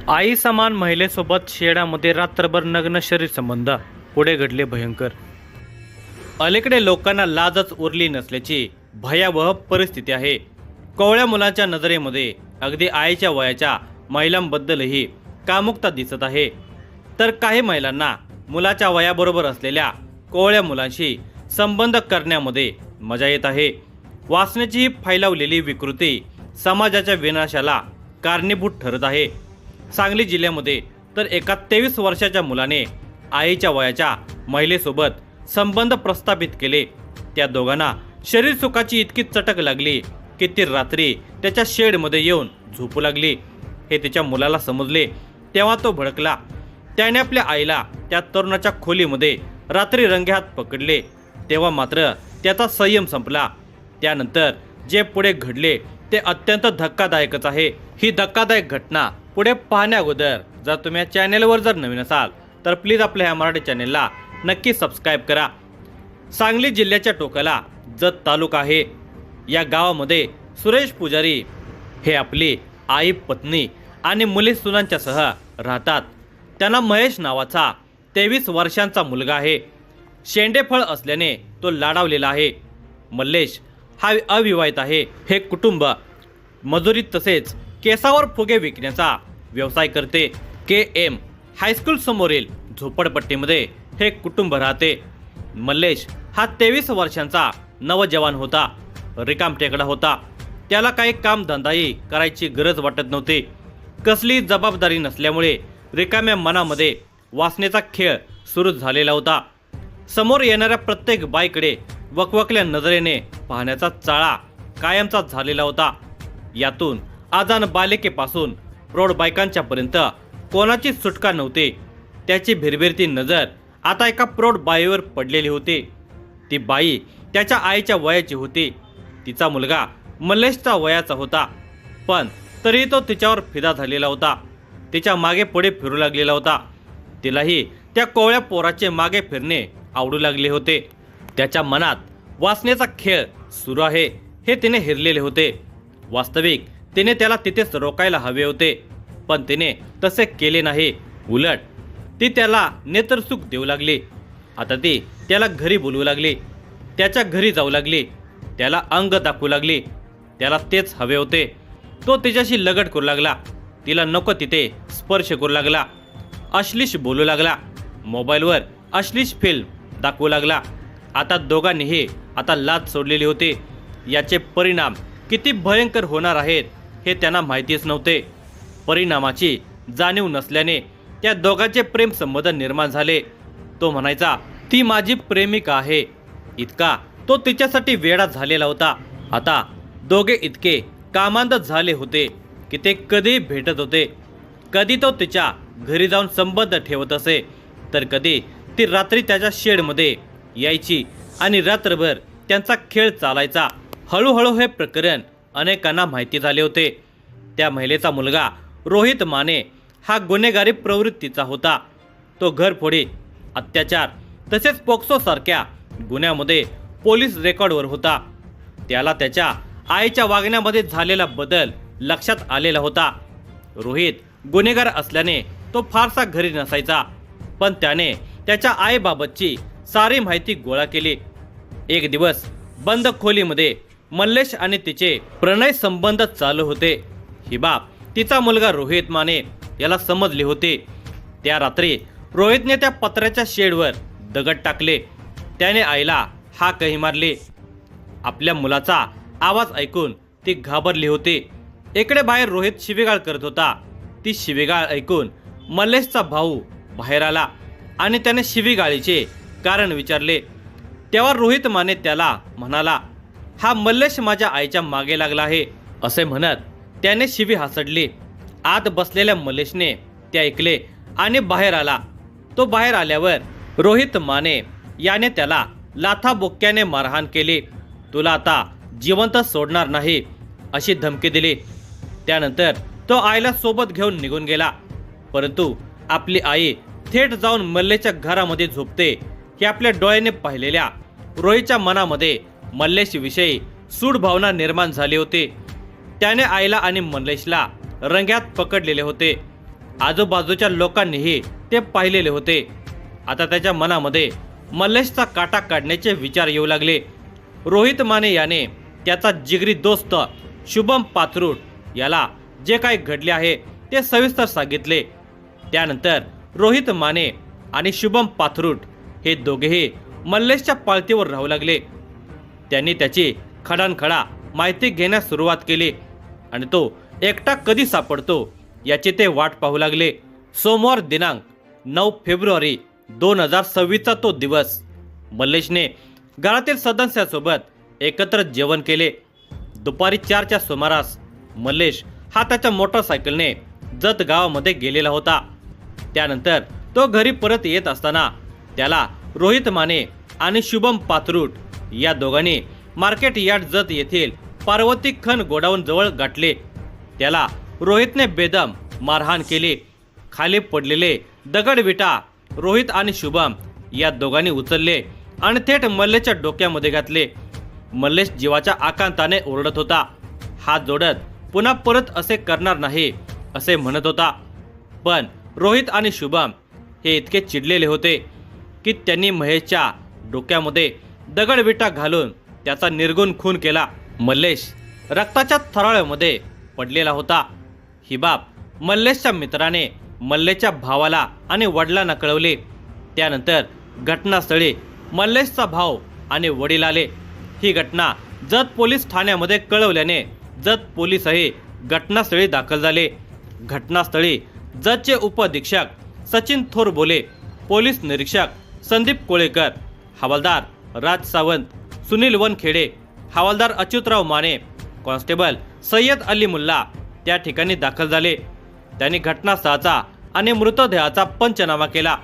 आई समान महिलेसोबत शेडामध्ये रात्रभर नग्न शरीर संबंध, पुढे घडले भयंकर। अलीकडे लोकांना लाजच उरली नसल्याची भयावह परिस्थिती आहे। कोवळ्या मुलांच्या नजरेमध्ये अगदी आईच्या वयाच्या महिलांबद्दलही कामुकता दिसत आहे, तर काही महिलांना मुलाच्या वयाबरोबर असलेल्या कोवळ्या मुलांशी संबंध करण्यामध्ये मजा येत आहे। वासनेची ही फैलावलेली विकृती समाजाच्या विनाशाला कारणीभूत ठरत आहे। सांगली जिल्ह्यामध्ये तर एका 23 वर्षाच्या मुलाने आईच्या वयाच्या महिलेसोबत संबंध प्रस्थापित केले। त्या दोघांना शरीर सुखाची इतकी चटक लागली की ती रात्री त्याच्या शेडमध्ये येऊन झोपू लागली। हे तिच्या मुलाला समजले तेव्हा तो भडकला। त्याने आपल्या आईला त्या तरुणाच्या खोलीमध्ये रात्री रंगेहात पकडले, तेव्हा मात्र त्याचा संयम संपला। त्यानंतर जे पुढे घडले ते अत्यंत धक्कादायकच आहे। ही धक्कादायक घटना पुढे पाहण्या अगोदर जर तुम्ही या चॅनेलवर जर नवीन असाल तर प्लीज आपल्या ह्या मराठी चॅनेलला नक्की सबस्क्राईब करा। सांगली जिल्ह्याच्या टोकाला जत तालुका आहे। या गावामध्ये सुरेश पुजारी हे आपली आई, पत्नी आणि मुली सुनांच्यासह राहतात। त्यांना महेश नावाचा 23 वर्षांचा मुलगा आहे। शेंडेफळ असल्याने तो लाडावलेला आहे। मल्लेश हा अविवाहित आहे। हे कुटुंब मजुरी तसेच केसावर फुगे विकण्याचा व्यवसाय करते। KM हायस्कूल समोरील झोपडपट्टीमध्ये हे कुटुंब राहते। मल्लेश हा 23 वर्षांचा नवजवान होता, रिकामटेकडा होता। त्याला काही कामधंदाही करायची गरज वाटत नव्हती। कसली जबाबदारी नसल्यामुळे रिकाम्या मनामध्ये वासनेचा खेळ सुरू झालेला होता। समोर येणाऱ्या प्रत्येक बाईकडे वकवकल्या नजरेने पाहण्याचा चाळा कायमचा झालेला होता। यातून आजान बालिकेपासून प्रौढ बायकांच्यापर्यंत कोणाची सुटका नव्हती। त्याची भिरभिरती नजर आता एका प्रौढ बाईवर पडलेली होती। ती बाई त्याच्या आईच्या वयाची होती। तिचा मुलगा मल्लेशचा वयाचा होता, पण तरी तो तिच्यावर फिदा झालेला होता। तिच्या मागे पुढे फिरू लागलेला होता। तिलाही त्या कोवळ्या पोराचे मागे फिरणे आवडू लागले होते। त्याच्या मनात वासनेचा खेळ सुरू आहे हे तिने हेरलेले होते। वास्तविक तिने त्याला तिथेच रोकायला हवे होते, पण तिने तसे केले नाही। उलट ती त्याला नेत्रसुख देऊ लागली। आता ती त्याला घरी बोलवू लागली, त्याच्या घरी जाऊ लागली, त्याला अंग दाखवू लागली। त्याला तेच हवे होते। तो तिच्याशी लगट करू लागला, तिला नको तिथे स्पर्श करू लागला, अश्लीष बोलू लागला, मोबाईलवर अश्लीष फिल्म दाखवू लागला। आता दोघांनीही आता लाज सोडलेली होती। याचे परिणाम किती भयंकर होणार आहेत हे त्यांना माहितीच नव्हते। परिणामाची जाणीव नसल्याने त्या दोघांचे प्रेम संबंध निर्माण झाले। तो म्हणायचा, ती माझी प्रेमिका आहे, इतका तो तिच्यासाठी वेडा झालेला होता। आता दोघे इतके कामांध झाले होते की ते कधी भेटत होते। कधी तो तिच्या घरी जाऊन संबंध ठेवत असे, तर कधी ती रात्री त्याच्या शेडमध्ये यायची आणि रात्रभर त्यांचा खेळ चालायचा। हळूहळू हे प्रकरण अनेकांना माहिती झाले होते। त्या महिलेचा मुलगा रोहित माने हा गुन्हेगारी प्रवृत्तीचा होता। तो घरफोडी, अत्याचार तसेच पोक्सो सारख्या गुन्ह्यामध्ये पोलीस रेकॉर्डवर होता। त्याला त्याच्या आईच्या वागण्यामध्ये झालेला बदल लक्षात आलेला होता। रोहित गुन्हेगार असल्याने तो फारसा घरी नसायचा, पण त्याने त्याच्या आईबाबतची सारी माहिती गोळा केली। एक दिवस बंद खोलीमध्ये मल्लेश आणि तिचे प्रणय संबंध चालू होते। ही बाब तिचा मुलगा रोहित माने याला समजली होती। त्या रात्री रोहितने त्या पत्र्याच्या शेडवर दगड टाकले। त्याने आईला हाकही मारली। आपल्या मुलाचा आवाज ऐकून ती घाबरली होती। इकडे बाहेर रोहित शिवीगाळ करत होता। ती शिवीगाळ ऐकून मल्लेशचा भाऊ बाहेर आला आणि त्याने शिवीगाळीचे कारण विचारले। तेव्हा रोहित माने त्याला म्हणाला, हा मल्लेश माझ्या आईच्या मागे लागला आहे, असे म्हणत त्याने शिवी हासडली। आत बसलेल्या मल्लेशने ते ऐकले आणि बाहेर आला। तो बाहेर आल्यावर रोहित माने याने त्याला लाथाबुक्क्याने मारहाण केली। तुला आता जिवंत सोडणार नाही अशी धमकी दिली। त्यानंतर तो आईला सोबत घेऊन निघून गेला। परंतु आपली आई थेट जाऊन मल्लेशच्या घरामध्ये झोपते हे आपल्या डोळ्याने पाहिलेल्या रोहितच्या मनामध्ये मल्लेशविषयी सूड भावना निर्माण झाली होती। त्याने आईला आणि मल्लेशला रंग्यात पकडलेले होते। आजूबाजूच्या लोकांनीही ते पाहिलेले होते। आता त्याच्या मनामध्ये मल्लेशचा काटा काढण्याचे विचार येऊ लागले। रोहित माने याने त्याचा जिगरी दोस्त शुभम पाथरूट याला जे काही घडले आहे ते सविस्तर सांगितले। त्यानंतर रोहित माने आणि शुभम पाथरूट हे दोघेही मल्लेशच्या पाळतीवर राहू लागले। त्यांनी त्याची खडानखडा माहिती घेण्यास सुरुवात केली आणि तो एकटा कधी सापडतो याची ते वाट पाहू लागले। सोमवार दिनांक 9 फेब्रुवारी 2026चा तो दिवस मल्लेशने घरातील सदस्यांसोबत एकत्र जेवण केले। दुपारी 4च्या सुमारास मल्लेश हा त्याच्या मोटरसायकलने जत गावामध्ये गेलेला होता। त्यानंतर तो घरी परत येत असताना त्याला रोहित माने आणि शुभम पाथरूट या दोघांनी मार्केट यार्ड जत येथील पार्वती खन गोडाऊन जवळ गाठले। त्याला रोहितने बेदम मारहाण केली। खाली पडलेले दगडविटा रोहित आणि शुभम या दोघांनी उचलले आणि थेट मल्लेशच्या डोक्यामध्ये घातले। मल्लेश जीवाच्या आकांताने ओरडत होता। हात जोडत पुन्हा परत असे करणार नाही असे म्हणत होता। पण रोहित आणि शुभम हे इतके चिडलेले होते की त्यांनी महेशच्या डोक्यामध्ये दगडविटा घालून त्याचा निर्गुण खून केला। मल्लेश रक्ताच्या थराळ्यामध्ये पडलेला होता। ही बाब मल्लेशच्या मित्राने मल्लेशच्या भावाला आणि वडिलांना कळवले। त्यानंतर घटनास्थळी मल्लेशचा भाऊ आणि वडील आले। ही घटना जत पोलीस ठाण्यामध्ये कळवल्याने जत पोलीसही घटनास्थळी दाखल झाले। घटनास्थळी जतचे उपअधीक्षक सचिन थोरबोले, पोलीस निरीक्षक संदीप कोळेकर, हवालदार राज सावंत, सुनील वनखेडे, हवालदार अच्युतराव माने, कॉन्स्टेबल सय्यद अली मुल्ला त्या ठिकाणी दाखल झाले। त्यांनी घटनास्थळाचा आणि मृतदेहाचा पंचनामा केला।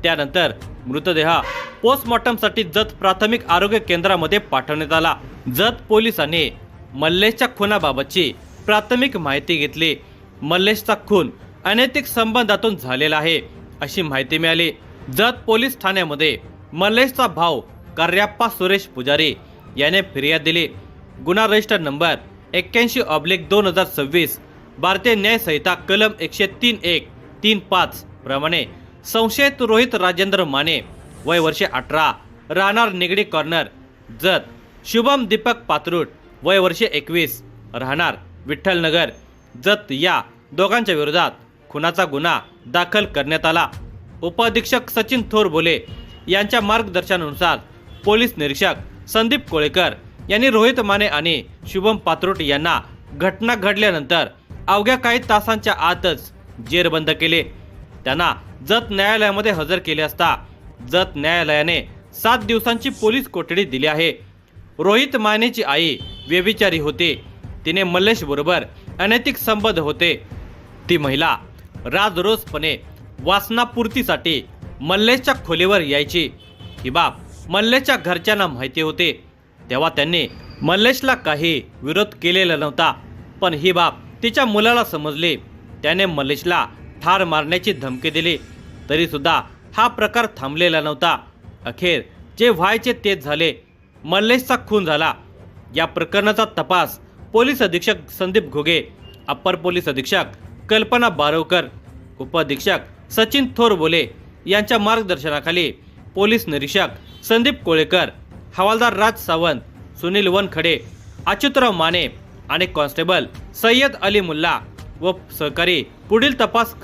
त्यानंतर मृतदेह पोस्टमॉर्टमसाठी जत प्राथमिक आरोग्य केंद्रामध्ये पाठवण्यात आला। जत पोलिसांनी मल्लेशच्या खुनाबाबतची प्राथमिक माहिती घेतली। मल्लेशचा खून अनैतिक संबंधातून झालेला आहे अशी माहिती मिळाली। जत पोलीस ठाण्यामध्ये मल्लेशचा भाऊ कार्याप्पा सुरेश पुजारी याने फिर्याद दिली। गुन्हा रजिस्टर नंबर 81/2026 भारतीय न्याय संहिता कलम 103(1)(3)(5) प्रमाणे संशयित रोहित राजेंद्र माने वय वर्षे 18 राहणार निगडी कॉर्नर जत, शुभम दीपक पाथरूट वय वर्षे 21 राहणार विठ्ठलनगर जत या दोघांच्या विरोधात खुनाचा गुन्हा दाखल करण्यात आला। उपअधीक्षक सचिन थोरबोले यांच्या मार्गदर्शनानुसार पोलीस निरीक्षक संदीप कोळेकर यांनी रोहित माने आणि शुभम पाथरूट यांना घटना घडल्यानंतर अवघ्या काही तासांच्या आतच जेरबंद केले। त्यांना जत न्यायालयामध्ये हजर केले असता जत न्यायालयाने 7 दिवसांची पोलीस कोठडी दिली आहे। रोहित मानेची आई व्यभिचारी होती। तिने मल्लेश बरोबर अनैतिक संबंध होते। ती महिला राजरोसपणे वासनापूर्तीसाठी मल्लेशच्या खोलीवर यायची। ही बाब मल्लेशच्या घरच्यांना माहिती होते। तेव्हा त्यांनी मल्लेशला काही विरोध केलेला नव्हता। पण ही बाब तिच्या मुलाला समजली। त्याने मल्लेशला ठार मारण्याची धमकी दिली। तरी सुद्धा हा प्रकार थांबलेला नव्हता। अखेर जे व्हायचे तेच झाले। मल्लेशचा खून झाला। या प्रकरणाचा तपास पोलीस अधीक्षक संदीप घोगे, अप्पर पोलीस अधीक्षक कल्पना बारवकर, उपअधीक्षक सचिन थोरबोले यांच्या मार्गदर्शनाखाली पोलीस निरीक्षक संदीप कोळेकर, हवालदार राज सावंत, सुनील वनखडे, अच्युतराव माने आणि कॉन्स्टेबल सय्यद अली मुल्ला व सहकारी पुढील तपास